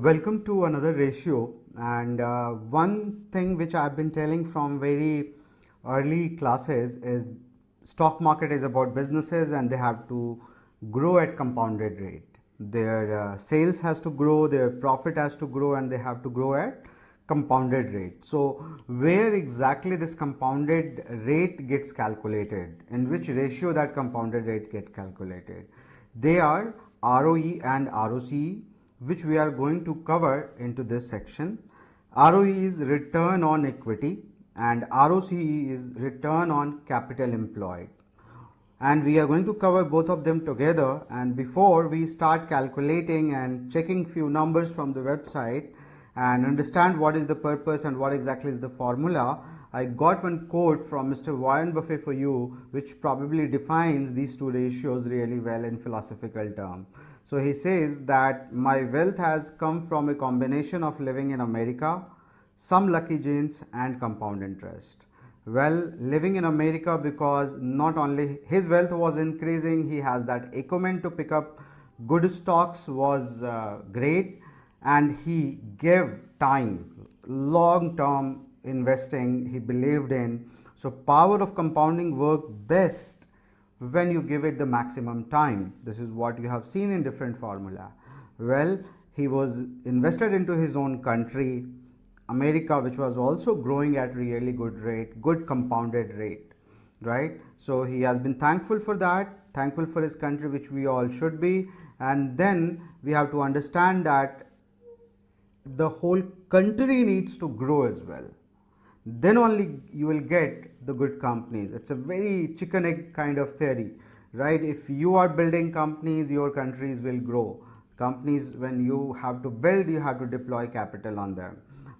Welcome to another ratio, and one thing which I've been telling from very early classes is stock market is about businesses and they have to grow at compounded rate. Their sales has to grow, their profit has to grow, and they have to grow at compounded rate. So where exactly this compounded rate gets calculated, in which ratio that compounded rate get calculated? They are ROE and ROCE, which we are going to cover into this section. ROE is return on equity and ROCE is return on capital employed, and we are going to cover both of them together. And before we start calculating and checking few numbers from the website and understand what is the purpose and what exactly is the formula, I got one quote from Mr. Warren Buffett for you, which probably defines these two ratios really well in philosophical terms. So he says that my wealth has come from a combination of living in America, some lucky genes, and compound interest. Well, living in America, because not only his wealth was increasing, he has that acumen to pick up good stocks was great, and he gave time, long term investing he believed in. So power of compounding work best when you give it the maximum time. This is what you have seen in different formula. Well, he was invested into his own country, America, which was also growing at really good rate, good compounded rate, right? So he has been thankful for that, thankful for his country, which we all should be. And then we have to understand that the whole country needs to grow as well. Then only you will get the good companies. It's a very chicken egg kind of theory, right? If you are building companies, your countries will grow. Companies, when you have to build, you have to deploy capital on them.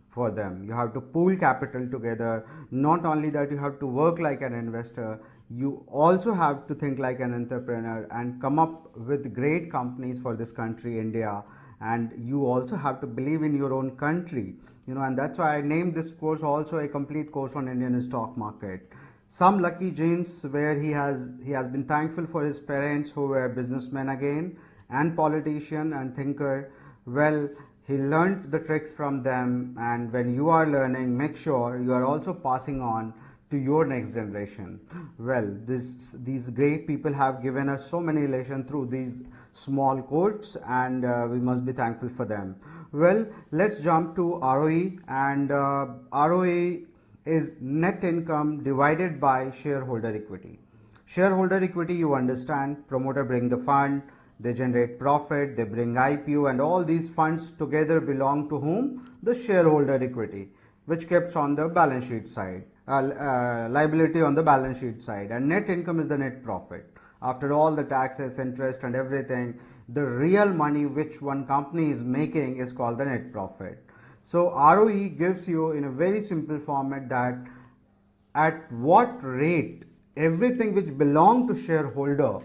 For them, you have to pool capital together. Not only that, you have to work like an investor, you also have to think like an entrepreneur and come up with great companies for this country, India. And you also have to believe in your own country, and that's why I named this course also a complete course on Indian stock market. Some lucky genes, where he has been thankful for his parents who were businessmen again and politician and thinker. Well, he learned the tricks from them, and when you are learning, make sure you are also passing on to your next generation. Well, these great people have given us so many lessons through these small quotes, and we must be thankful for them. Well, let's jump to ROE, and ROE is net income divided by shareholder equity. Shareholder equity, you understand, promoter bring the fund, they generate profit, they bring IPO, and all these funds together belong to whom? The shareholder equity, which keeps on the balance sheet side, liability on the balance sheet side. And net income is the net profit. After all the taxes, interest, and everything, the real money which one company is making is called the net profit. So ROE gives you in a very simple format that at what rate everything which belong to shareholder,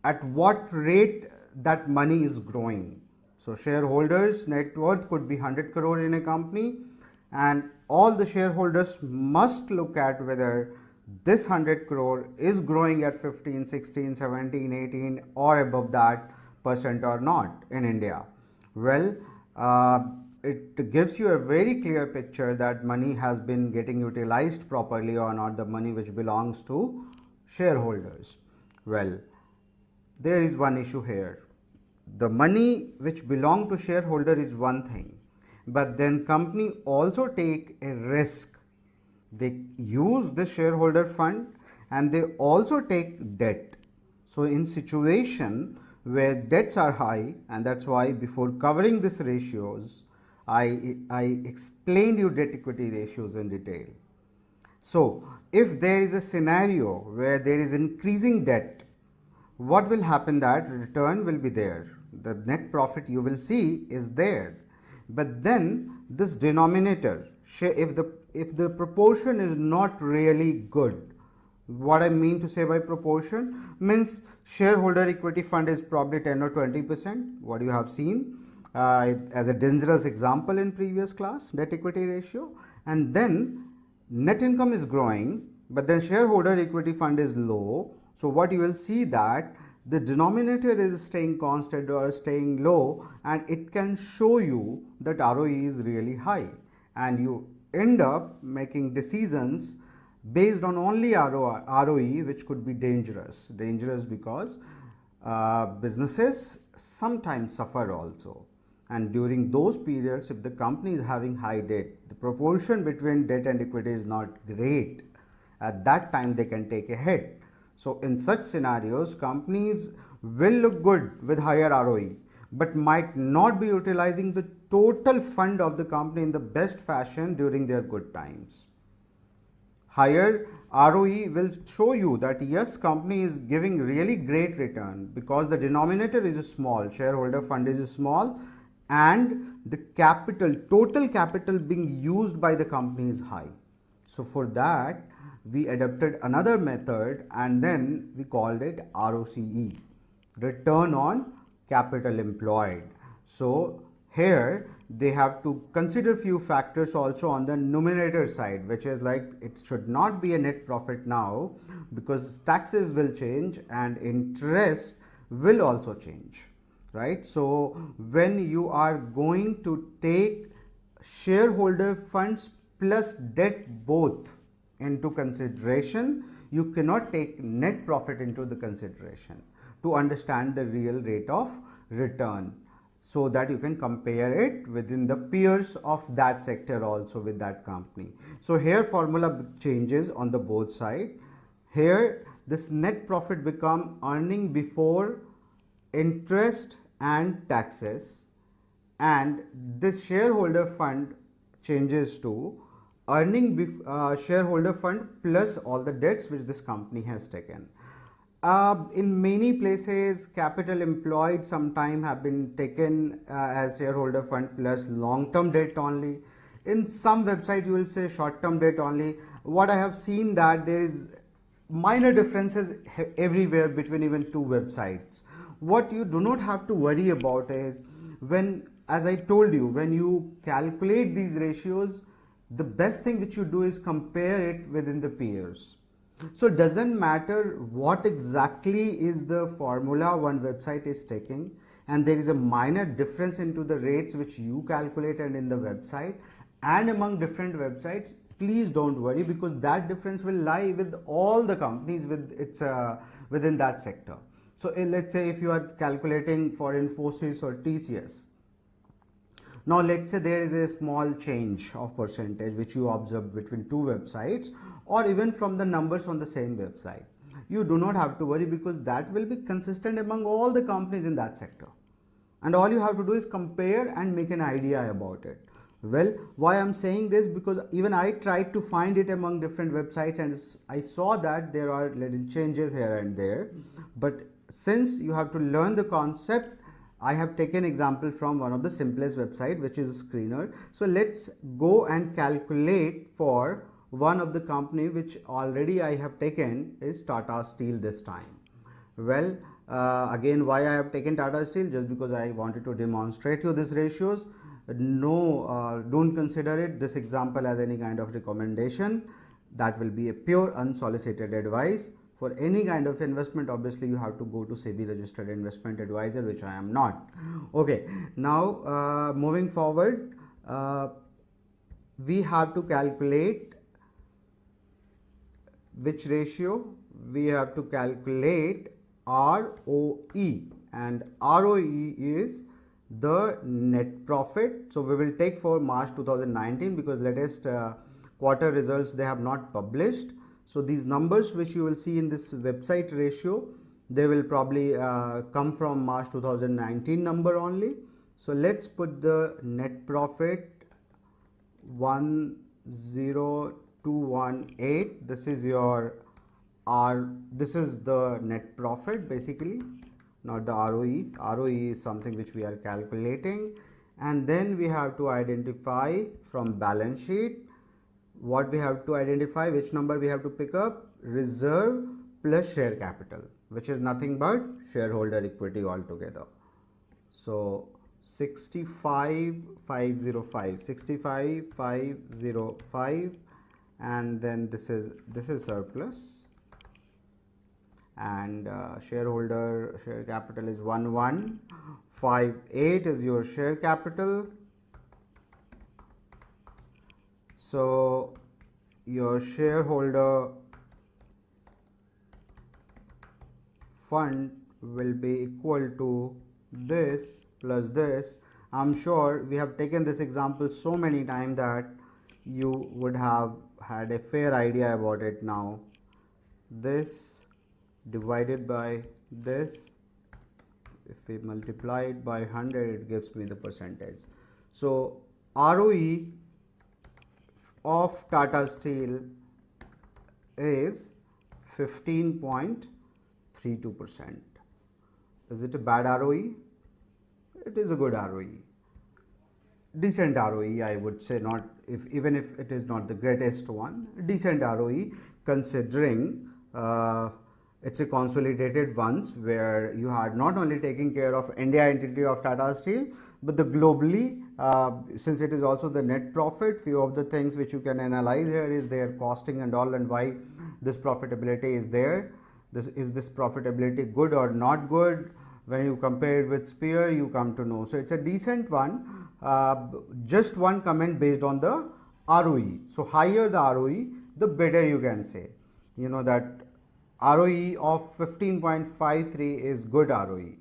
at what rate that money is growing. So shareholders net worth could be 100 crore in a company, and all the shareholders must look at whether this 100 crore is growing at 15, 16, 17, 18 or above that percent or not in India. Well, it gives you a very clear picture that money has been getting utilized properly or not, the money which belongs to shareholders. Well, there is one issue here. The money which belong to shareholder is one thing, but then company also take a risk. They use the shareholder fund and they also take debt. So in situation where debts are high, and that's why before covering these ratios, I explained you debt equity ratios in detail. So if there is a scenario where there is increasing debt, what will happen? That return will be there, the net profit you will see is there, but then this denominator, if the proportion is not really good, what I mean to say by proportion means shareholder equity fund is probably 10 or 20%, what you have seen as a dangerous example in previous class, debt equity ratio, and then net income is growing, but then shareholder equity fund is low. So what you will see that the denominator is staying constant or staying low, and it can show you that ROE is really high, and you end up making decisions based on only ROE, which could be dangerous because businesses sometimes suffer also, and during those periods, if the company is having high debt, the proportion between debt and equity is not great, at that time they can take a hit. So in such scenarios, companies will look good with higher ROE, but might not be utilizing the total fund of the company in the best fashion during their good times. Higher ROE will show you that yes, company is giving really great return because the denominator is small, shareholder fund is small, and the total capital being used by the company is high. So for that, we adopted another method, and then we called it ROCE, return on capital employed. So here they have to consider few factors also on the numerator side, which is like it should not be a net profit now because taxes will change and interest will also change, right? So when you are going to take shareholder funds plus debt both into consideration, you cannot take net profit into the consideration to understand the real rate of return, so that you can compare it within the peers of that sector also with that company. So here formula changes on the both side. Here this net profit become earning before interest and taxes, and this shareholder fund changes to earning shareholder fund plus all the debts which this company has taken. In many places, capital employed sometime have been taken as shareholder fund plus long-term debt only. In some website, you will say short-term debt only. What I have seen that there is minor differences everywhere between even two websites. What you do not have to worry about is when, as I told you, when you calculate these ratios, the best thing which you do is compare it within the peers. So it doesn't matter what exactly is the formula one website is taking, and there is a minor difference into the rates which you calculated in the website and among different websites. Please don't worry, because that difference will lie with all the companies within that sector. So let's say if you are calculating for Infosys or TCS, now let's say there is a small change of percentage which you observe between two websites, or even from the numbers on the same website. You do not have to worry, because that will be consistent among all the companies in that sector. And all you have to do is compare and make an idea about it. Well, why I'm saying this, because even I tried to find it among different websites and I saw that there are little changes here and there. But since you have to learn the concept, I have taken example from one of the simplest website, which is Screener. So let's go and calculate for one of the company which already I have taken is Tata Steel this time. Well, again, why I have taken Tata Steel? Just because I wanted to demonstrate you these ratios. No, don't consider it this example as any kind of recommendation. That will be a pure unsolicited advice. For any kind of investment, obviously you have to go to SEBI registered investment advisor, which I am not. Okay, now moving forward, we have to calculate which ratio? We have to calculate ROE, and ROE is the net profit. So we will take for March 2019 because latest quarter results they have not published. So these numbers which you will see in this website ratio, they will probably come from March 2019 number only. So let's put the net profit 10218. This is your this is the net profit basically, not the ROE. ROE is something which we are calculating, and then we have to identify from balance sheet what we have to identify, which number we have to pick up, reserve plus share capital, which is nothing but shareholder equity altogether. So 65505, and then this is surplus, and shareholder share capital is 1158 is your share capital. So your shareholder fund will be equal to this plus this. I'm sure we have taken this example so many times that you would have had a fair idea about it now. This divided by this, if we multiply it by 100, it gives me the percentage. So ROE of Tata Steel is 15.32%. Is it a bad ROE? It is a good ROE. Decent ROE, I would say, not even if it is not the greatest one, decent ROE considering it's a consolidated ones where you are not only taking care of India entity of Tata Steel, but the globally, since it is also the net profit, few of the things which you can analyze here is their costing and all, and why this profitability is there. Is this profitability good or not good? When you compare it with peer, you come to know. So it's a decent one. Just one comment based on the ROE. So higher the ROE, the better you can say. You know that ROE of 15.53 is good ROE,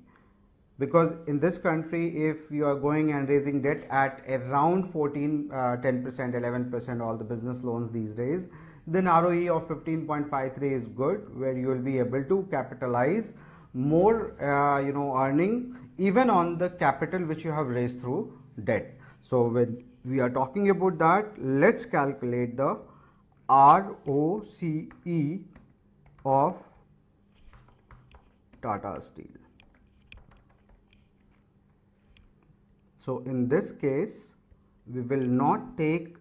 because in this country, if you are going and raising debt at around 14, 10%, 11%, all the business loans these days, then ROE of 15.53 is good, where you will be able to capitalize more, earning even on the capital which you have raised through debt. So when we are talking about that, let's calculate the ROCE of Tata Steel. So in this case, we will not take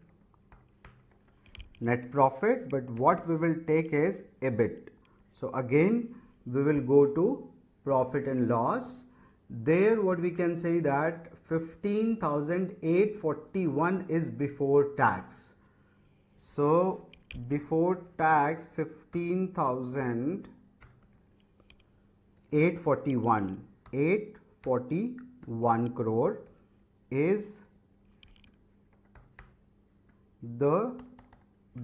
net profit, but what we will take is EBIT. So again, we will go to profit and loss. There what we can say that 15,841 is before tax. So before tax 15,841 crore is the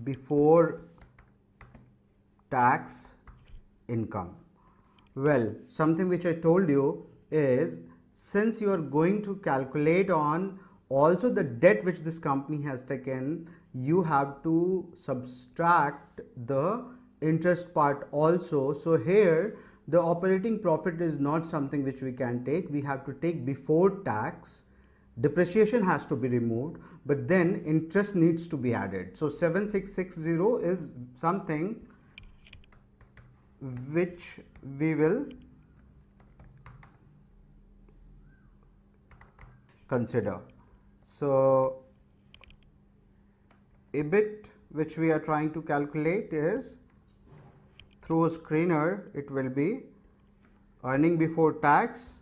before tax income. Well, something which I told you is, since you are going to calculate on also the debt which this company has taken, you have to subtract the interest part also. So here the operating profit is not something which we can take. We have to take before tax. Depreciation has to be removed, but then interest needs to be added. So 7660 is something which we will consider. So EBIT which we are trying to calculate is through a screener, it will be earning before tax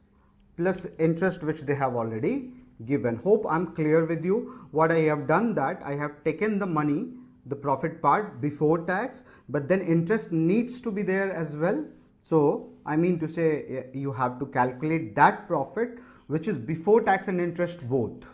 plus interest which they have already given. Hope I'm clear with you. What I have done, that I have taken the money, the profit part before tax, but then interest needs to be there as well. So I mean to say, you have to calculate that profit which is before tax and interest both.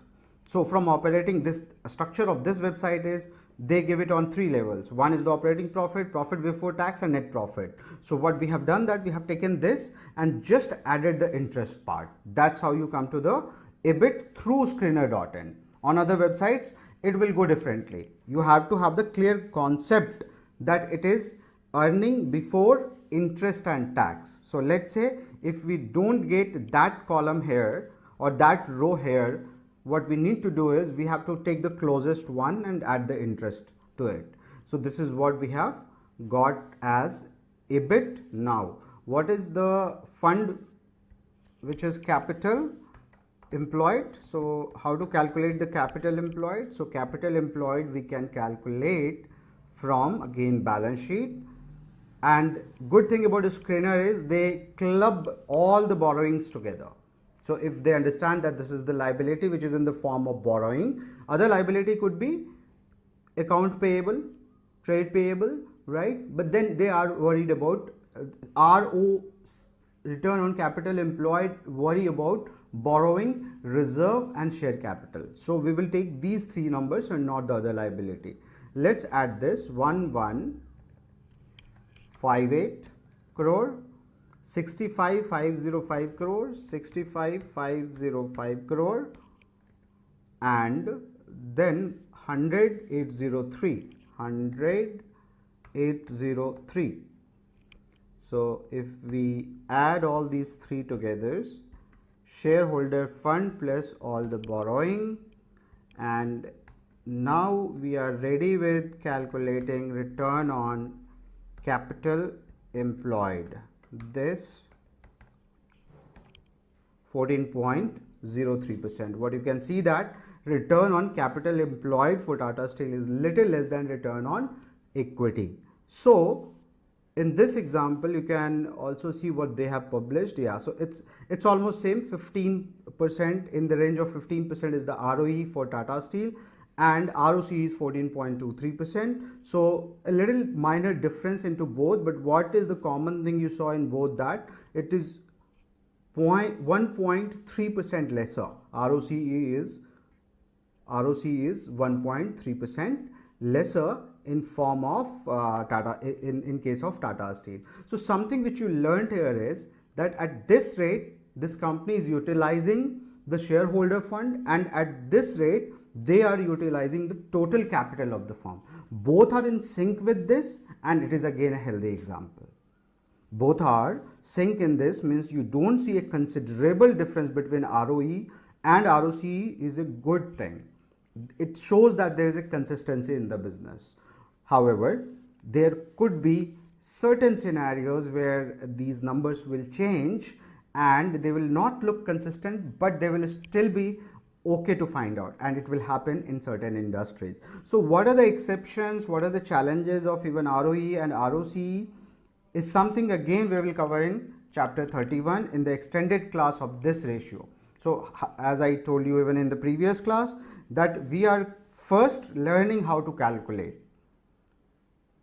So from operating, this structure of this website is they give it on 3 levels. One is the operating profit, profit before tax, and net profit. So what we have done, that we have taken this and just added the interest part. That's how you come to the EBIT through screener.in. On other websites, it will go differently. You have to have the clear concept that it is earning before interest and tax. So let's say if we don't get that column here or that row here, what we need to do is we have to take the closest one and add the interest to it. So this is what we have got as EBIT. Now what is the fund which is capital employed? So how to calculate the capital employed? So capital employed we can calculate from, again, balance sheet. And good thing about a screener is they club all the borrowings together. So if they understand that this is the liability which is in the form of borrowing, other liability could be account payable, trade payable, right? But then they are worried about RO, return on capital employed, worry about borrowing, reserve and share capital. So we will take these three numbers and not the other liability. Let's add this: 1158 crore, 65,505 crore, 65,505 crore, and then 100,803. So if we add all these three together, shareholder fund plus all the borrowing, and now we are ready with calculating return on capital employed. This 14.03%. What you can see that return on capital employed for Tata Steel is little less than return on equity. So in this example, you can also see what they have published. Yeah, so it's almost same. 15%, in the range of 15% is the ROE for Tata Steel, and ROC is 14.23%. So a little minor difference into both, but what is the common thing you saw in both? That it is 1.3% lesser. ROC is 1.3% lesser in form of in case of Tata Steel. So something which you learned here is that at this rate, this company is utilizing the shareholder fund, and at this rate they are utilizing the total capital of the firm. Both are in sync with this, and it is again a healthy example. Both are sync in this, means you don't see a considerable difference between ROE and ROCE is a good thing. It shows that there is a consistency in the business. However, there could be certain scenarios where these numbers will change and they will not look consistent, but they will still be okay to find out, and it will happen in certain industries. So what are the exceptions, what are the challenges of even ROE and ROCE is something again we will cover in chapter 31 in the extended class of this ratio. So as I told you even in the previous class, that we are first learning how to calculate.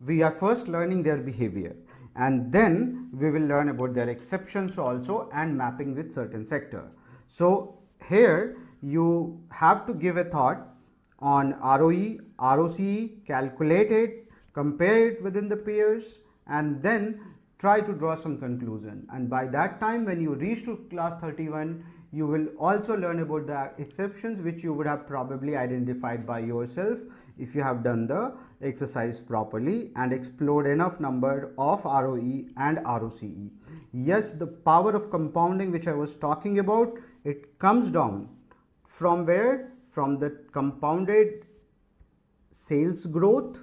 We are first learning their behavior, and then we will learn about their exceptions also and mapping with certain sector. So here you have to give a thought on ROE, ROCE, calculate it, compare it within the peers, and then try to draw some conclusion. And by that time, when you reach to class 31, you will also learn about the exceptions which you would have probably identified by yourself if you have done the exercise properly and explored enough number of ROE and ROCE. Yes, the power of compounding which I was talking about, it comes down from where? From the compounded sales growth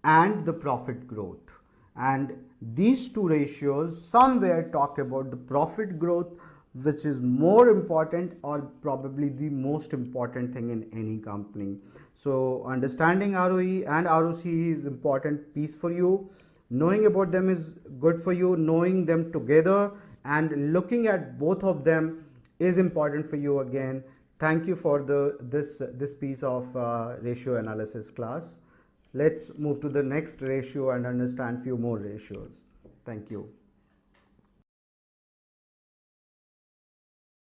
and the profit growth. And these two ratios somewhere talk about the profit growth, which is more important or probably the most important thing in any company. So understanding ROE and ROCE is important piece for you. Knowing about them is good for you. Knowing them together and looking at both of them is important for you again. Thank you for this piece of ratio analysis class. Let's move to the next ratio and understand few more ratios. Thank you.